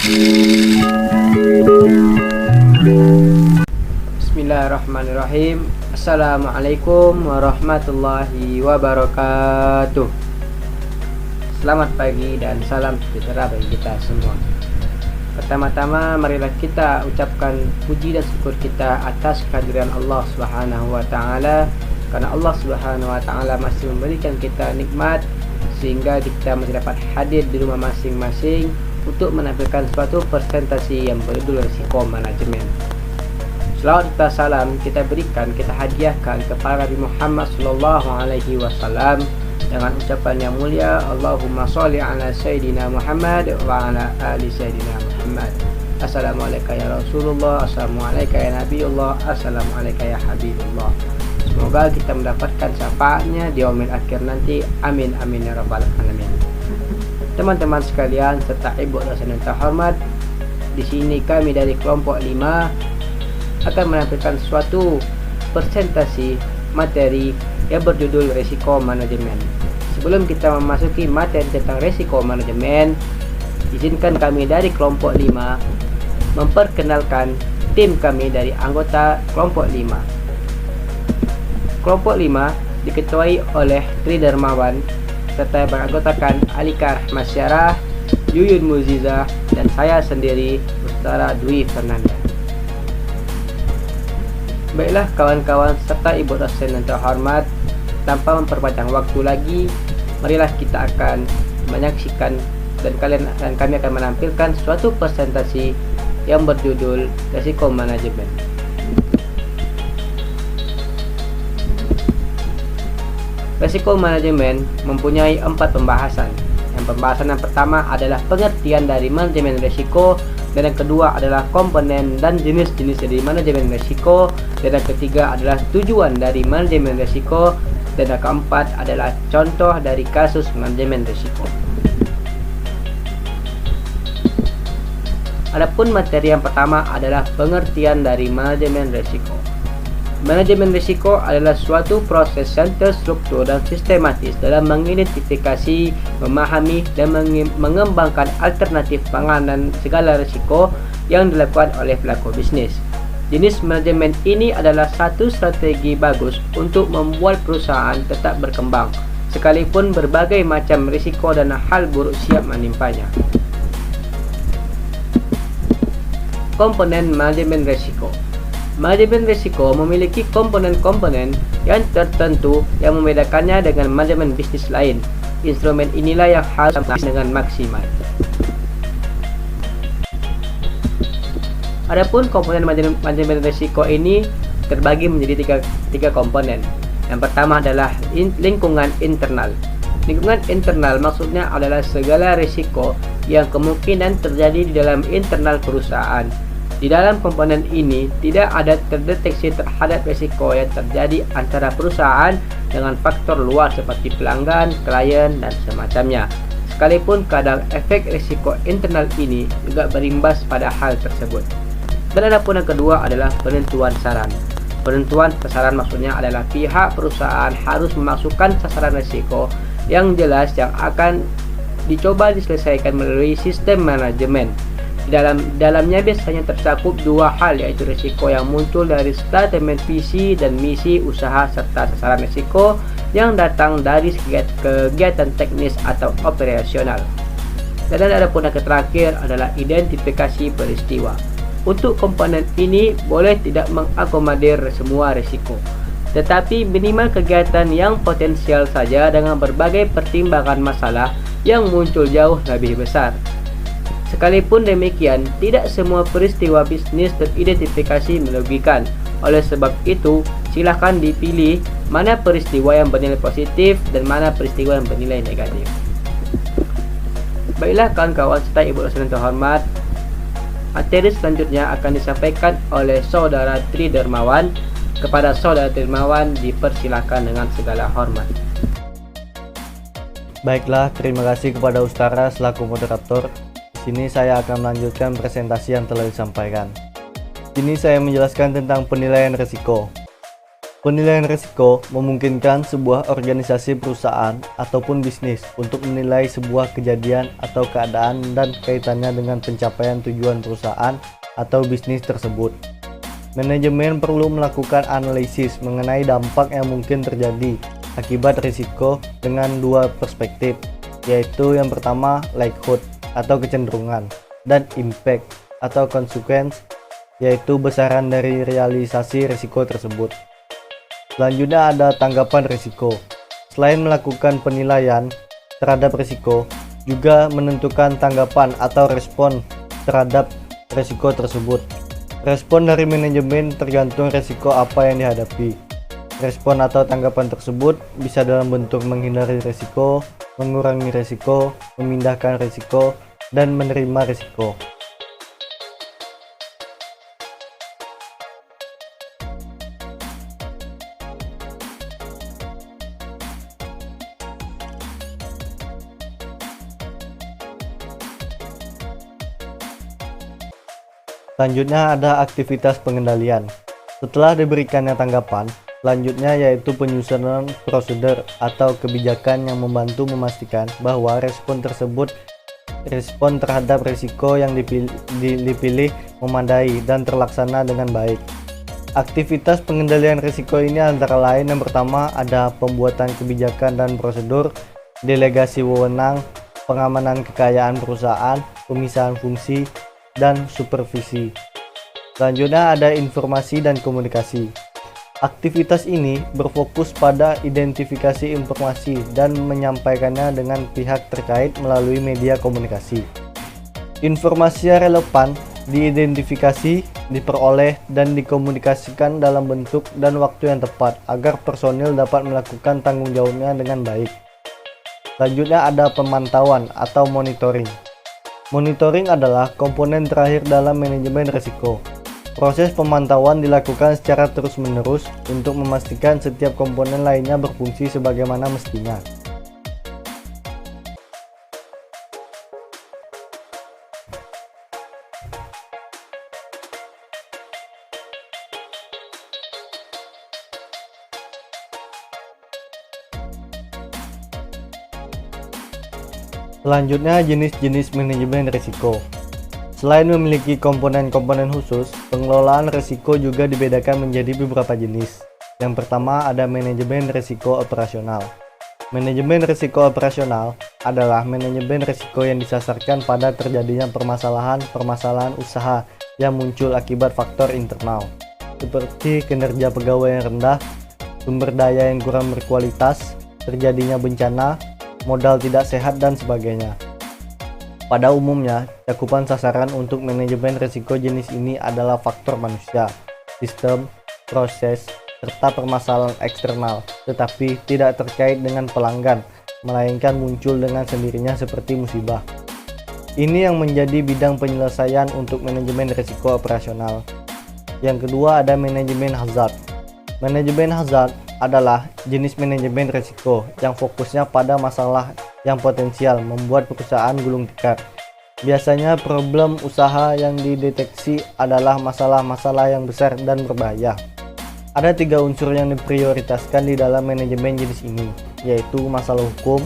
Bismillahirrahmanirrahim. Assalamualaikum warahmatullahi wabarakatuh. Selamat pagi dan salam sejahtera bagi kita semua. Pertama-tama marilah kita ucapkan puji dan syukur kita atas kehadiran Allah Subhanahu wa taala, karena Allah Subhanahu wa taala masih memberikan kita nikmat sehingga kita masih dapat hadir di rumah masing-masing untuk menampilkan suatu presentasi yang berjudul risiko manajemen. Selawat serta salam kita berikan, kita hadiahkan kepada Nabi Muhammad sallallahu alaihi wasallam dengan ucapan yang mulia, Allahumma sholli ala sayyidina Muhammad wa ala ali sayyidina Muhammad. Assalamualaikum ya Rasulullah, assalamualaikum ya Nabiullah, assalamualaikum ya Habibullah. Semoga kita mendapatkan syafaatnya di yaumil akhir nanti. Amin amin ya rabbal alamin. Teman-teman sekalian serta ibu dosen yang terhormat, di sini kami dari kelompok 5 akan menampilkan suatu presentasi materi yang berjudul risiko manajemen. Sebelum kita memasuki materi tentang risiko manajemen, izinkan kami dari kelompok 5 memperkenalkan tim kami dari anggota kelompok 5. Kelompok 5 diketuai oleh Tri Darmawan serta beranggotakan Alika Rahmasyarah, Yuyun Muziza, dan saya sendiri Ustara Dwi Fernanda. Baiklah kawan-kawan serta ibu dosen yang terhormat, tanpa memperpanjang waktu lagi, marilah kita akan menyaksikan dan kami akan menampilkan suatu presentasi yang berjudul risiko manajemen. Risiko manajemen mempunyai 4 pembahasan. Pembahasan yang pertama adalah pengertian dari manajemen risiko, dan yang kedua adalah komponen dan jenis-jenis dari manajemen risiko, dan yang ketiga adalah tujuan dari manajemen risiko, dan yang keempat adalah contoh dari kasus manajemen risiko. Adapun materi yang pertama adalah pengertian dari manajemen risiko. Manajemen risiko adalah suatu proses yang terstruktur dan sistematis dalam mengidentifikasi, memahami, dan mengembangkan alternatif penanganan segala risiko yang dilakukan oleh pelaku bisnis. Jenis manajemen ini adalah satu strategi bagus untuk membuat perusahaan tetap berkembang, sekalipun berbagai macam risiko dan hal buruk siap menimpanya. Komponen manajemen risiko. Manajemen risiko memiliki komponen-komponen yang tertentu yang membedakannya dengan manajemen bisnis lain. Instrumen inilah yang harus dilakukan dengan maksimal. Adapun komponen manajemen risiko ini terbagi menjadi tiga komponen. Yang pertama adalah lingkungan internal. Lingkungan internal maksudnya adalah segala risiko yang kemungkinan terjadi di dalam internal perusahaan. Di dalam komponen ini tidak ada terdeteksi terhadap risiko yang terjadi antara perusahaan dengan faktor luar seperti pelanggan, klien, dan semacamnya. Sekalipun kadang efek risiko internal ini juga berimbas pada hal tersebut. Dan adapun yang kedua adalah penentuan sasaran. Penentuan sasaran maksudnya adalah pihak perusahaan harus memasukkan sasaran risiko yang jelas yang akan dicoba diselesaikan melalui sistem manajemen. Dalamnya biasanya tercakup dua hal, yaitu risiko yang muncul dari statement visi dan misi usaha serta sasaran risiko yang datang dari kegiatan teknis atau operasional. Dan adapun yang terakhir adalah identifikasi peristiwa. Untuk komponen ini boleh tidak mengakomodir semua risiko, tetapi minimal kegiatan yang potensial saja dengan berbagai pertimbangan masalah yang muncul jauh lebih besar. Sekalipun demikian, tidak semua peristiwa bisnis teridentifikasi merugikan. Oleh sebab itu, silakan dipilih mana peristiwa yang bernilai positif dan mana peristiwa yang bernilai negatif. Baiklah kawan-kawan serta ibu dosen yang terhormat, materi selanjutnya akan disampaikan oleh Saudara Tri Darmawan. Kepada Saudara Tri Darmawan dipersilakan dengan segala hormat. Baiklah, terima kasih kepada Ustara selaku moderator. Sini saya akan melanjutkan presentasi yang telah disampaikan. Sini saya menjelaskan tentang penilaian risiko. Penilaian risiko memungkinkan sebuah organisasi perusahaan ataupun bisnis untuk menilai sebuah kejadian atau keadaan dan kaitannya dengan pencapaian tujuan perusahaan atau bisnis tersebut. Manajemen perlu melakukan analisis mengenai dampak yang mungkin terjadi akibat risiko dengan dua perspektif, yaitu yang pertama likelihood atau kecenderungan, dan impact atau consequence, yaitu besaran dari realisasi risiko tersebut. Selanjutnya ada tanggapan risiko. Selain melakukan penilaian terhadap risiko, juga menentukan tanggapan atau respon terhadap risiko tersebut. Respon dari manajemen tergantung risiko apa yang dihadapi. Respon atau tanggapan tersebut bisa dalam bentuk menghindari risiko, mengurangi risiko, memindahkan risiko, dan menerima risiko. Selanjutnya ada aktivitas pengendalian. Setelah diberikannya tanggapan, selanjutnya yaitu penyusunan prosedur atau kebijakan yang membantu memastikan bahwa respon terhadap risiko yang dipilih memadai dan terlaksana dengan baik. Aktivitas pengendalian risiko ini antara lain yang pertama ada pembuatan kebijakan dan prosedur, delegasi wewenang, pengamanan kekayaan perusahaan, pemisahan fungsi, dan supervisi. Selanjutnya ada informasi dan komunikasi. Aktivitas ini berfokus pada identifikasi informasi dan menyampaikannya dengan pihak terkait melalui media komunikasi. Informasi yang relevan diidentifikasi, diperoleh, dan dikomunikasikan dalam bentuk dan waktu yang tepat agar personil dapat melakukan tanggung jawabnya dengan baik. Selanjutnya ada pemantauan atau monitoring. Monitoring adalah komponen terakhir dalam manajemen risiko. Proses pemantauan dilakukan secara terus-menerus untuk memastikan setiap komponen lainnya berfungsi sebagaimana mestinya. Selanjutnya, jenis-jenis manajemen risiko. Selain memiliki komponen-komponen khusus, pengelolaan risiko juga dibedakan menjadi beberapa jenis. Yang pertama ada manajemen risiko operasional. Manajemen risiko operasional adalah manajemen risiko yang disasarkan pada terjadinya permasalahan usaha yang muncul akibat faktor internal, seperti kinerja pegawai yang rendah, sumber daya yang kurang berkualitas, terjadinya bencana, modal tidak sehat, dan sebagainya. Pada umumnya, cakupan sasaran untuk manajemen risiko jenis ini adalah faktor manusia, sistem, proses, serta permasalahan eksternal, tetapi tidak terkait dengan pelanggan, melainkan muncul dengan sendirinya seperti musibah. Ini yang menjadi bidang penyelesaian untuk manajemen risiko operasional. Yang kedua ada manajemen hazard. Manajemen hazard adalah jenis manajemen risiko yang fokusnya pada masalah yang potensial membuat perusahaan gulung tikar. Biasanya problem usaha yang dideteksi adalah masalah-masalah yang besar dan berbahaya. Ada 3 unsur yang diprioritaskan di dalam manajemen jenis ini, yaitu masalah hukum,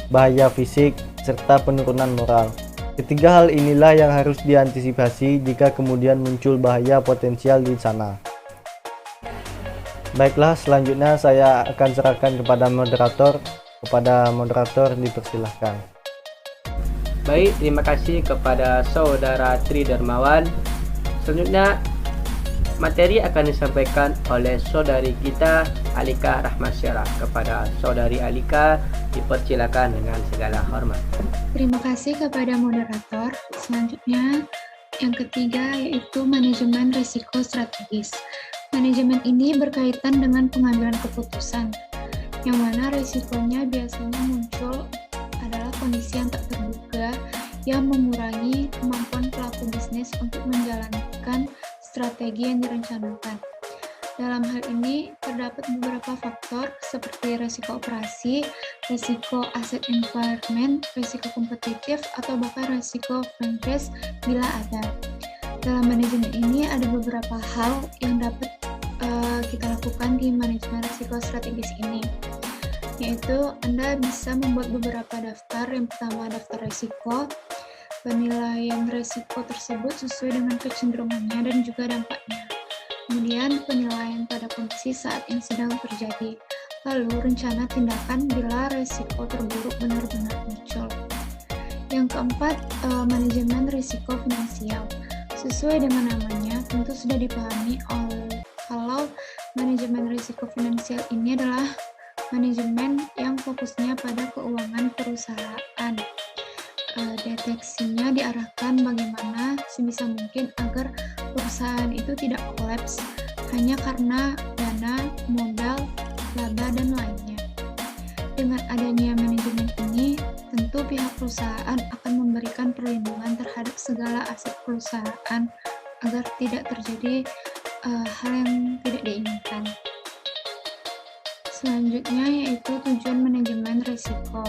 bahaya fisik, serta penurunan moral. Ketiga hal inilah yang harus diantisipasi jika kemudian muncul bahaya potensial di sana. Baiklah, selanjutnya saya akan serahkan kepada moderator. Kepada moderator dipersilahkan. Baik, terima kasih kepada Saudara Tri Darmawan. Selanjutnya materi akan disampaikan oleh saudari kita Alika Rahmasyara. Kepada saudari Alika dipersilakan dengan segala hormat. Terima kasih kepada moderator. Selanjutnya yang ketiga yaitu manajemen risiko strategis. Manajemen ini berkaitan dengan pengambilan keputusan, yang mana risikonya biasanya muncul adalah kondisi yang tak terduga yang mengurangi kemampuan pelaku bisnis untuk menjalankan strategi yang direncanakan. Dalam hal ini terdapat beberapa faktor seperti risiko operasi, risiko aset environment, risiko kompetitif, atau bahkan risiko franchise bila ada. Dalam manajemen ini ada beberapa hal yang dapat kita lakukan di manajemen risiko strategis ini, yaitu Anda bisa membuat beberapa daftar. Yang pertama, daftar risiko. Penilaian risiko tersebut sesuai dengan kecenderungannya dan juga dampaknya. Kemudian, penilaian pada kondisi saat yang sedang terjadi. Lalu, rencana tindakan bila risiko terburuk benar-benar muncul. Yang keempat, manajemen risiko finansial. Sesuai dengan namanya, tentu sudah dipahami kalau manajemen risiko finansial ini adalah manajemen yang fokusnya pada keuangan perusahaan. Deteksinya diarahkan bagaimana sebisa mungkin agar perusahaan itu tidak kolaps hanya karena dana, modal, laba, dan lainnya. Dengan adanya manajemen ini, tentu pihak perusahaan akan memberikan perlindungan terhadap segala aset perusahaan agar tidak terjadi hal yang tidak diinginkan. Selanjutnya yaitu tujuan manajemen risiko.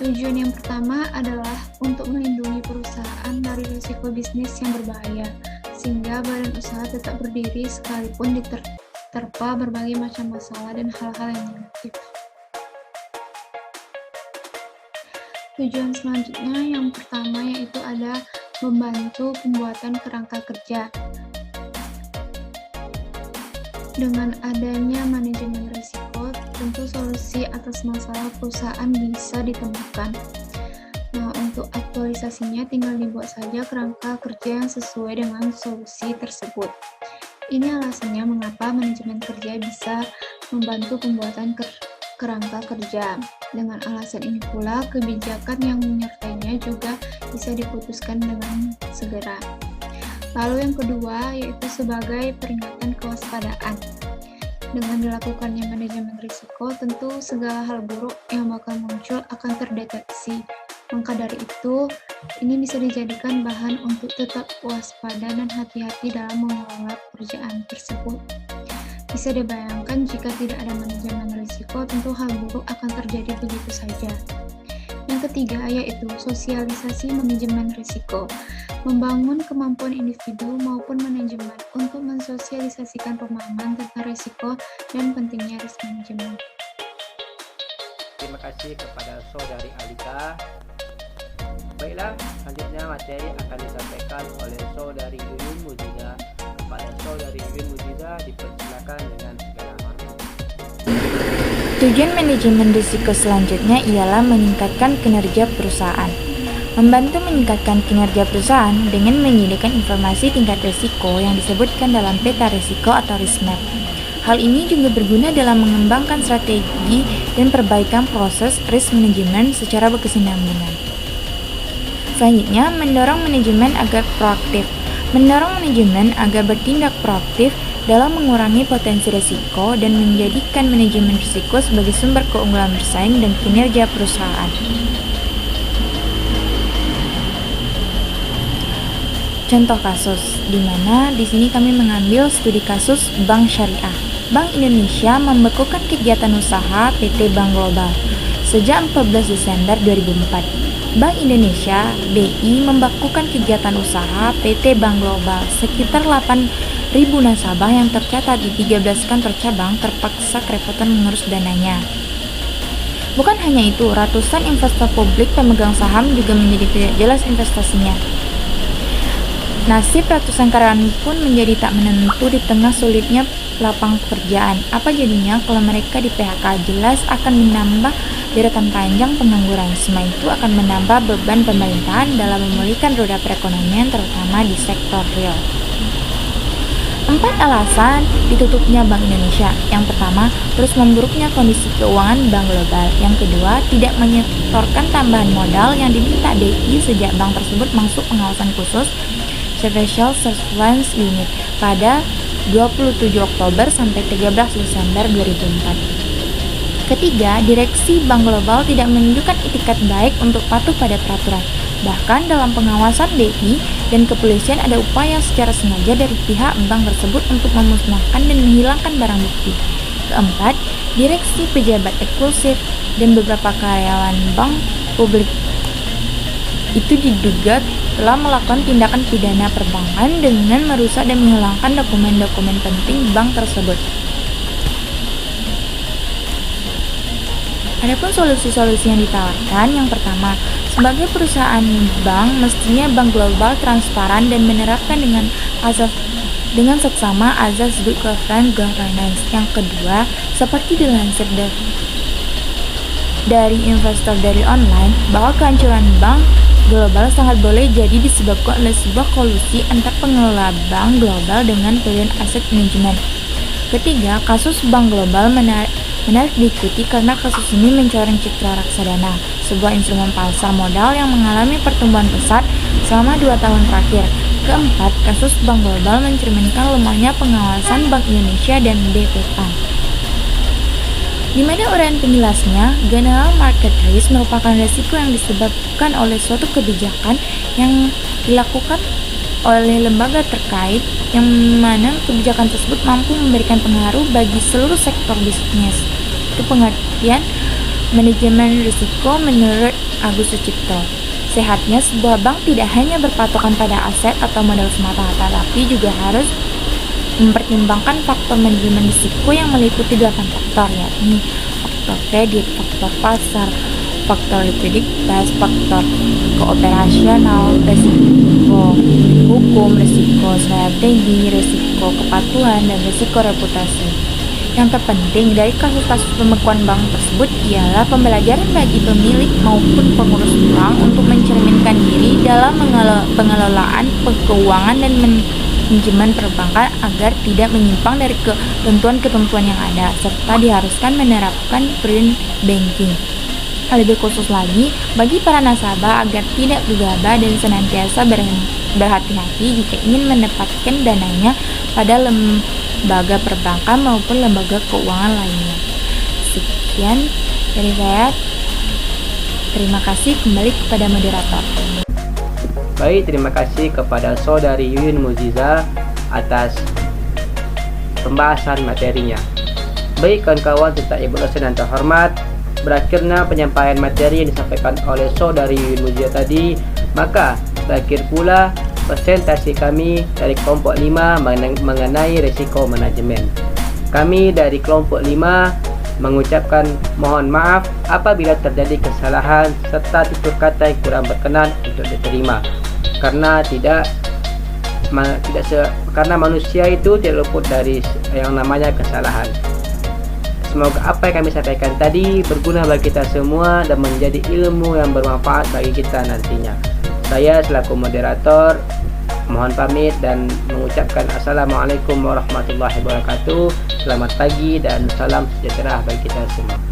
Tujuan yang pertama adalah untuk melindungi perusahaan dari risiko bisnis yang berbahaya, sehingga badan usaha tetap berdiri sekalipun diterpa berbagai macam masalah dan hal-hal yang negatif. Tujuan selanjutnya yang pertama yaitu ada membantu pembuatan kerangka kerja. Dengan adanya manajemen risiko, tentu solusi atas masalah perusahaan bisa ditemukan. Nah, untuk aktualisasinya tinggal dibuat saja kerangka kerja yang sesuai dengan solusi tersebut. Ini alasannya mengapa manajemen kerja bisa membantu pembuatan kerangka kerja. Dengan alasan ini pula, kebijakan yang menyertainya juga bisa diputuskan dengan segera. Lalu yang kedua, yaitu sebagai peringatan kewaspadaan. Dengan dilakukannya manajemen risiko, tentu segala hal buruk yang bakal muncul akan terdeteksi. Maka dari itu, ini bisa dijadikan bahan untuk tetap waspada dan hati-hati dalam mengelola pekerjaan tersebut. Bisa dibayangkan jika tidak ada manajemen risiko, tentu hal buruk akan terjadi begitu saja. Yang ketiga yaitu sosialisasi manajemen risiko. Membangun kemampuan individu maupun manajemen untuk mensosialisasikan pemahaman tentang risiko dan pentingnya risk management. Terima kasih kepada Saudari Alika. Baiklah, selanjutnya materi akan disampaikan oleh Saudari Yuyun Mujiza. Kepada Saudari Yuyun Mujiza dipersilakan dengan segala hormat. Tujuan manajemen risiko selanjutnya ialah meningkatkan kinerja perusahaan. Membantu meningkatkan kinerja perusahaan dengan menyediakan informasi tingkat risiko yang disebutkan dalam peta risiko atau risk map. Hal ini juga berguna dalam mengembangkan strategi dan perbaikan proses risk management secara berkesinambungan. Selanjutnya, mendorong manajemen agar proaktif. Mendorong manajemen agar bertindak proaktif dalam mengurangi potensi risiko dan menjadikan manajemen risiko sebagai sumber keunggulan bersaing dan kinerja perusahaan. Contoh kasus, di mana di sini kami mengambil studi kasus Bank Syariah. Bank Indonesia membekukan kegiatan usaha PT Bank Global sejak 14 Desember 2004. Bank Indonesia (BI) membekukan kegiatan usaha PT Bank Global. Sekitar 8.000 nasabah yang tercatat di 13 kantor cabang terpaksa kerepotan mengurus dananya. Bukan hanya itu, ratusan investor publik pemegang saham juga menjadi tidak jelas investasinya. Nasib ratusan karyawan pun menjadi tak menentu di tengah sulitnya lapangan pekerjaan. Apa jadinya kalau mereka di PHK? Jelas akan menambah deretan panjang pengangguran. Semua itu akan menambah beban pemerintahan dalam memulihkan roda perekonomian terutama di sektor real. 4 alasan ditutupnya Bank Indonesia. Yang pertama, terus memburuknya kondisi keuangan Bank Global. Yang kedua, tidak menyetorkan tambahan modal yang diminta BI sejak bank tersebut masuk pengawasan khusus Special Surveillance Unit pada 27 Oktober sampai 13 Desember 2004. Ketiga, direksi Bank Global tidak menunjukkan itikat baik untuk patuh pada peraturan. Bahkan dalam pengawasan BI dan kepolisian ada upaya secara sengaja dari pihak bank tersebut untuk memusnahkan dan menghilangkan barang bukti. Keempat, direksi, pejabat eksklusif dan beberapa karyawan bank publik itu diduga telah melakukan tindakan pidana perbankan dengan merusak dan menghilangkan dokumen-dokumen penting bank tersebut. Adapun solusi-solusi yang ditawarkan, yang pertama, sebagai perusahaan bank, mestinya bank global transparan dan menerapkan dengan seksama azas good governance. Yang kedua, seperti dilansir dari investor dari online, bahwa kehancuran bank global sangat boleh jadi disebabkan oleh sebuah kolusi antar pengelola bank global dengan Brilliant Asset Management. Ketiga, kasus bank global menarik diikuti karena kasus ini mencoreng citra reksadana, sebuah instrumen pasar modal yang mengalami pertumbuhan pesat selama 2 tahun terakhir. Keempat, kasus bank global mencerminkan lemahnya pengawasan Bank Indonesia dan BPK. Di mana uraian penjelasnya, general market risk merupakan risiko yang disebabkan oleh suatu kebijakan yang dilakukan oleh lembaga terkait, yang mana kebijakan tersebut mampu memberikan pengaruh bagi seluruh sektor bisnis. Itu pengertian manajemen risiko menurut Agus Sucipto. Sehatnya sebuah bank tidak hanya berpatokan pada aset atau modal semata, tetapi juga harus mempertimbangkan faktor manajemen risiko yang meliputi 8 faktor, yakni faktor kredit, faktor pasar, faktor likuiditas, faktor kooperasional, risiko hukum, risiko strategi, risiko kepatuhan, dan risiko reputasi. Yang terpenting dari kasus-kasus pembekuan bank tersebut ialah pembelajaran bagi pemilik maupun pengurus bank untuk mencerminkan diri dalam pengelolaan keuangan dan manajemen perbankan agar tidak menyimpang dari ketentuan-ketentuan yang ada, serta diharuskan menerapkan prudent banking. Lebih khusus lagi, bagi para nasabah agar tidak gegabah dan senantiasa berhati-hati jika ingin menempatkan dananya pada lembaga perbankan maupun lembaga keuangan lainnya. Sekian dari saya. Terima kasih, kembali kepada moderator. Baik, terima kasih kepada Saudari Yuyun Muziza atas pembahasan materinya. Baik kawan-kawan serta ibu dosen yang terhormat, berakhirnya penyampaian materi yang disampaikan oleh Saudari Yuyun Muziza tadi, maka berakhir pula presentasi kami dari kelompok 5 mengenai risiko manajemen. Kami dari kelompok 5 mengucapkan mohon maaf apabila terjadi kesalahan serta tutur kata yang kurang berkenan untuk diterima, karena karena manusia itu tidak luput dari yang namanya kesalahan. Semoga apa yang kami sampaikan tadi berguna bagi kita semua dan menjadi ilmu yang bermanfaat bagi kita nantinya. Saya selaku moderator mohon pamit dan mengucapkan Assalamualaikum warahmatullahi wabarakatuh. Selamat pagi dan salam sejahtera bagi kita semua.